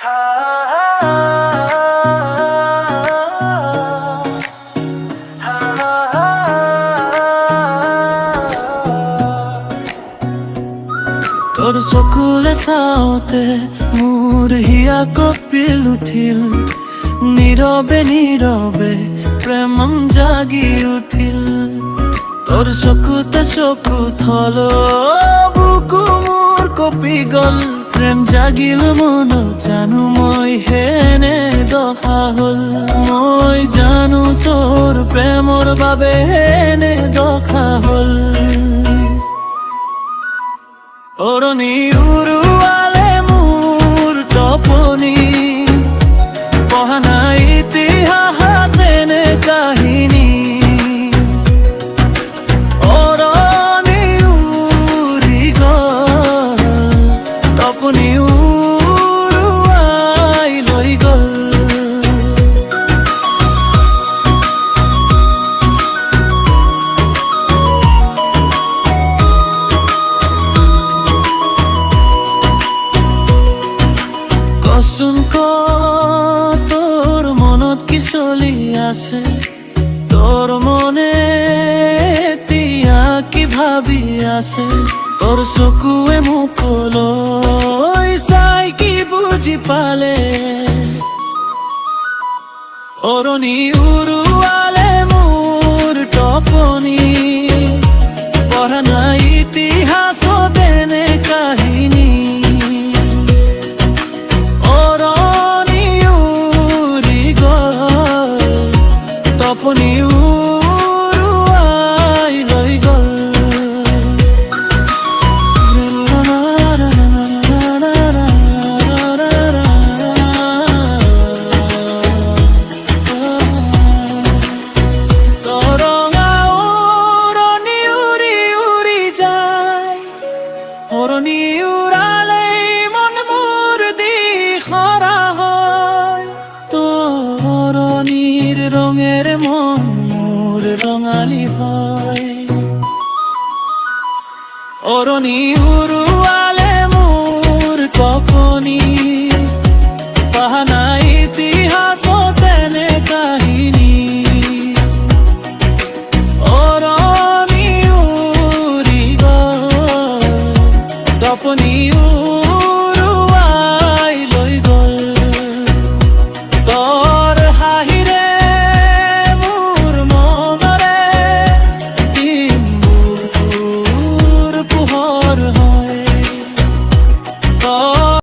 তোৰ চকুলে চাওঁতে মোৰ হিয়া কঁপিল উঠিল, নীৰৱে নীৰৱে প্ৰেমম জাগি উঠিল। তোৰ চকুতে চকু থল, বুকু মোৰ কঁপি গল, প্ৰেম জাগিল মনত, জানো মই হেনে দহা হল। মই জানো তোৰ প্ৰেমৰ বাবে হেনে দহা হল। অৰণি উৰুৱালে মোৰ তপনি, পঢ়া নাই ইতিহাসত এনে কাহিনী। অৰণি উৰি গল, তপনি উৰুৱাই লৈ গল। কচোন ক তোৰ মনত কি চলি আছে, তোৰ মনে এতিয়া কি ভাবি আছে। তোৰ চকুৱে মোকলৈ চাই কি বুজি পালে, অৰণি উৰুৱালে মোৰ তপনি, পঢ়া নাই ইতিহাসত এনে কাহিনী। তপনি উৰুৱাই লৈ গল। তৰঙা অৰণি উৰি উৰি যায়, অৰণি উৰালে মন মোৰ দিশৰা হয়। অৰণিৰ ৰঙেৰ মন মোৰ ৰঙালী হয়। অৰণি উৰু